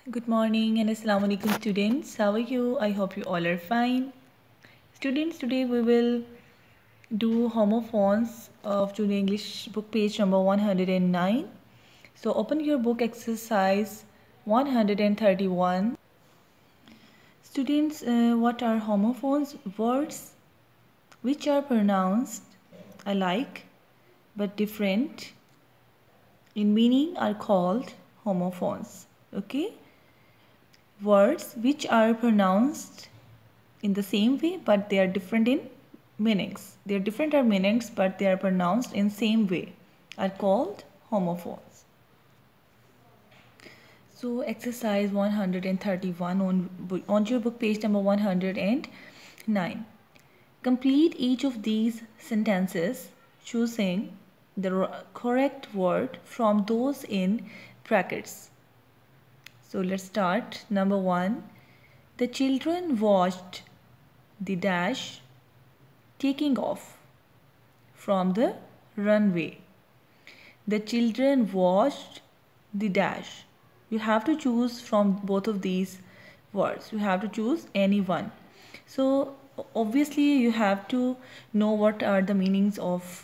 Good morning and Assalamu alaikum students. How are you? I hope you all are fine. Students, today we will do homophones of Junior English book page number 109. So open your book exercise 131. Students, what are homophones? Words which are pronounced alike but different in meaning are called homophones. Okay? Words which are pronounced in the same way but they are different in meanings. They are different in meanings but they are pronounced in same way are called homophones. So exercise 131 on your book page number 109. Complete each of these sentences choosing the correct word from those in brackets. So let's start. Number 1. The children watched the dash taking off from the runway. The children watched the dash. You have to choose from both of these words. You have to choose any one. So obviously you have to know what are the meanings of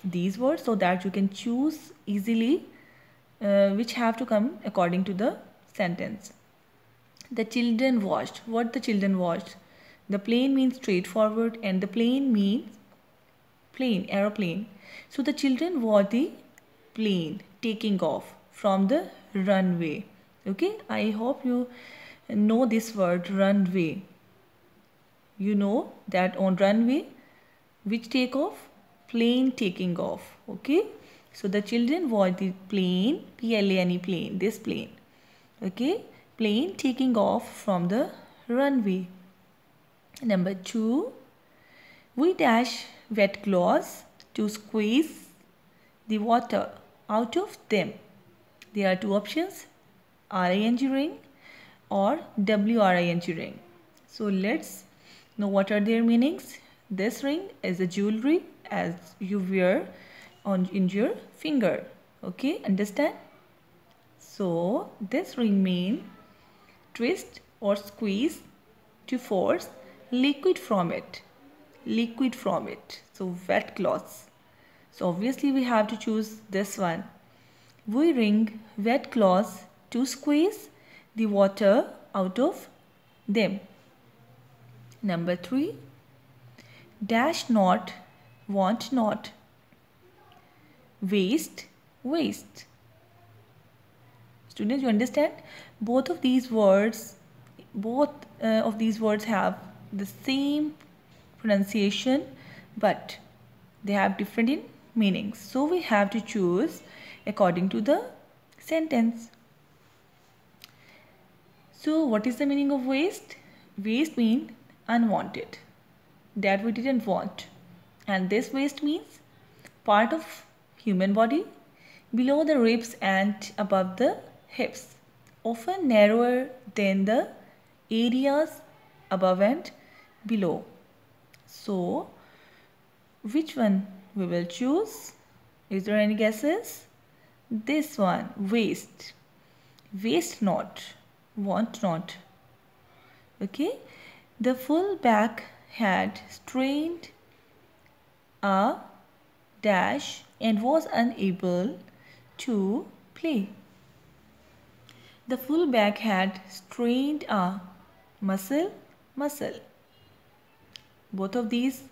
these words so that you can choose easily which have to come according to the sentence. The children watched. What the children watched? The plane means straightforward and the plane means plane, aeroplane. So the children watched the plane taking off from the runway. Okay, I hope you know this word runway. You know that on runway, which take off? Plane taking off. Okay, so the children watched the plane, plane, plane, this plane. Okay, plane taking off from the runway. Number 2, we dash wet cloths to squeeze the water out of them. There are two options, ring ring or wring ring. So let's know what are their meanings. This ring is a jewelry as you wear in your finger. Okay, understand? So this ring means twist or squeeze to force liquid from it. Liquid from it. So wet cloths. So obviously we have to choose this one. We wring wet cloths to squeeze the water out of them. Number 3. Dash not, want not. Waste, waste. Students, you understand? Both of these words have the same pronunciation but they have different in meanings. So we have to choose according to the sentence. So what is the meaning of waste? Waste means unwanted, that we didn't want. And this waste means part of human body below the ribs and above the hips, often narrower than the areas above and below. So which one we will choose? Is there any guesses? This one, waste. Waste not, want not. Okay. The full back had strained a dash and was unable to play. The full back had strained a muscle. Both of these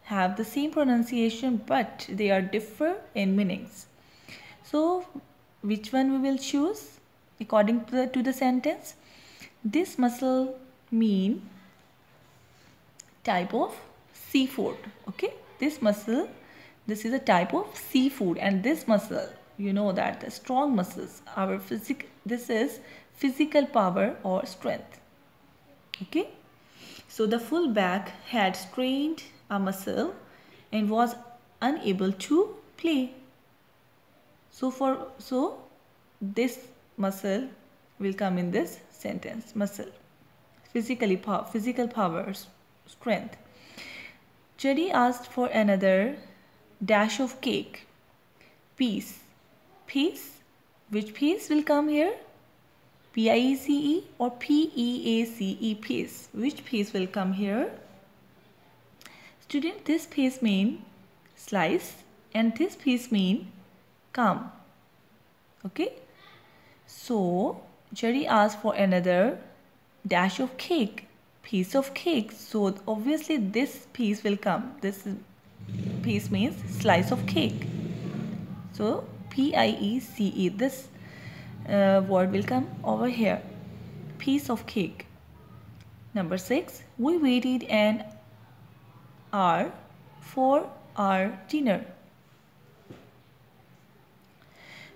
have the same pronunciation but they are differ in meanings. So which one we will choose according to the sentence? This muscle mean type of seafood. Okay, this is a type of seafood and this muscle, you know that the strong muscles, this is physical power or strength. Okay, so the full back had strained a muscle and was unable to play. So this muscle will come in this sentence. Muscle, physical power, strength. Judy asked for another dash of cake. Piece. Which piece will come here? P-I-E-C-E or P-E-A-C-E, pace. Which pace will come here? Student, this pace mean slice and this piece mean come. Okay, so Jerry asked for another dash of cake, piece of cake. So obviously this piece will come. This piece means slice of cake. So P-I-E-C-E, this word will come over here, piece of cake. Number 6, we waited an hour for our dinner.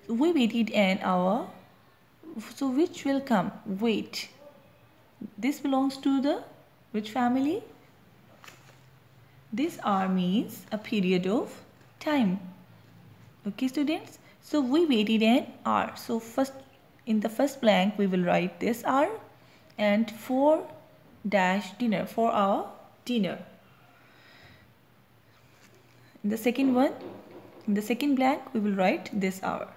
We waited an hour. So which will come? Wait. This belongs to the which family? This hour means a period of time. Okay, students. So we waited an hour. So first, in the first blank, we will write this hour and for dash dinner, for our dinner. In the second one, in the second blank, we will write this hour.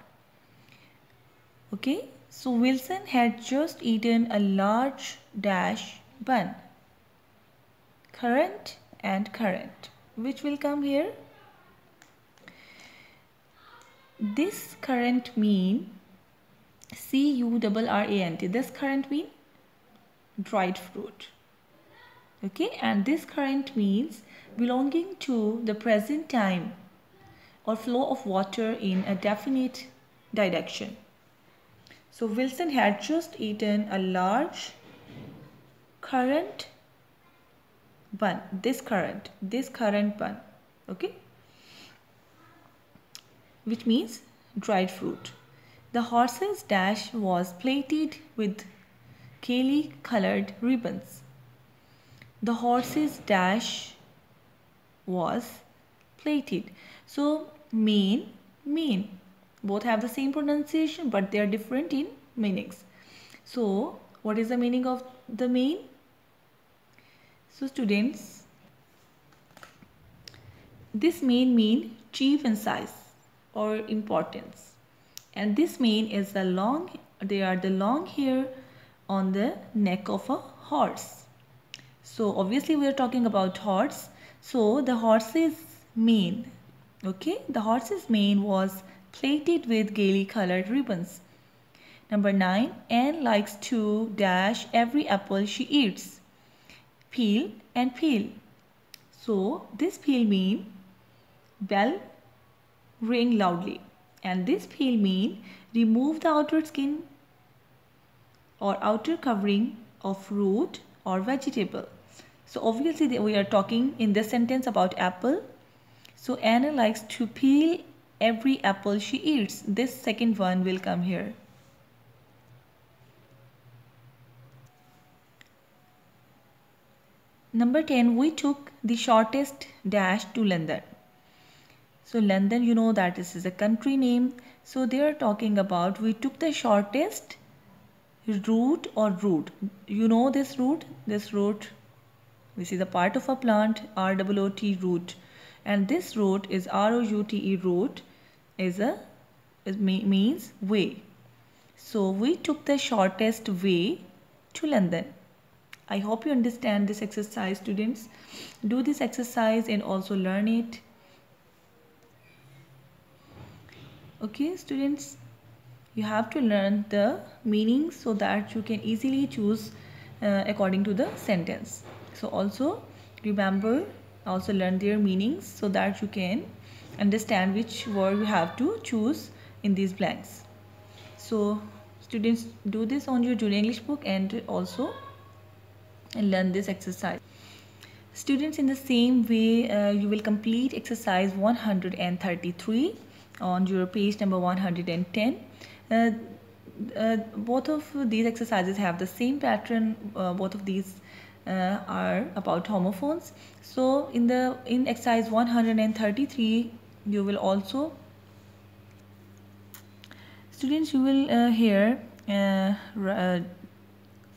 Okay, so Wilson had just eaten a large dash bun. Current and current. Which will come here? This current mean C-U-R-R-A-N-T. This current mean dried fruit. Okay, and this current means belonging to the present time or flow of water in a definite direction. So Wilson had just eaten a large currant bun. This currant bun. Okay, which means dried fruit. The horse's dash was plated with gaily colored ribbons. The horse's dash was plated. So mean. Both have the same pronunciation but they are different in meanings. So what is the meaning of the mean? So students, this mean chief in size or importance, and this mane is the long, they are the long hair on the neck of a horse. So obviously we are talking about horse. So the horse's mane, okay, the horse's mane was plated with gaily colored ribbons. Number 9, Anne likes to dash every apple she eats. Peel and peel. So this peel mean bell ring loudly, and this peel mean remove the outer skin or outer covering of fruit or vegetable. So obviously we are talking in this sentence about apple. So Anna likes to peel every apple she eats. This second one will come here. Number 10, we took the shortest dash to London. So London, you know that this is a country name. So they are talking about we took the shortest route or route. You know this route? This route, this is a part of a plant, R-O-O-T, root. And this route is R-O-U-T-E, route, means way. So we took the shortest way to London. I hope you understand this exercise, students. Do this exercise and also learn it. Okay, students, you have to learn the meanings so that you can easily choose according to the sentence. So also remember, also learn their meanings so that you can understand which word you have to choose in these blanks. So students, do this on your Junior English book and also learn this exercise. Students, in the same way you will complete exercise 133 on your page number 110. Both of these exercises have the same pattern. Both of these are about homophones. So in exercise 133 you will also, students, you will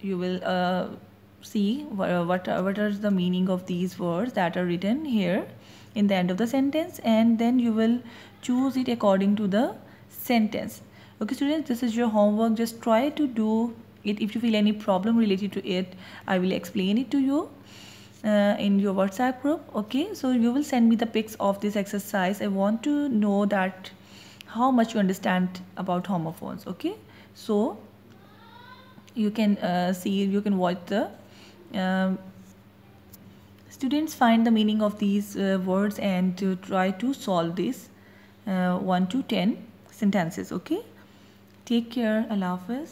you will see what are the meaning of these words that are written here in the end of the sentence, and then you will choose it according to the sentence. Okay, students, this is your homework. Just try to do it. If you feel any problem related to it, I will explain it to you in your WhatsApp group. Okay, so you will send me the pics of this exercise. I want to know that how much you understand about homophones. Okay, so you can you can watch the um, students find the meaning of these words and to try to solve this 1 to 10 sentences. Okay, take care. Allah Hafiz.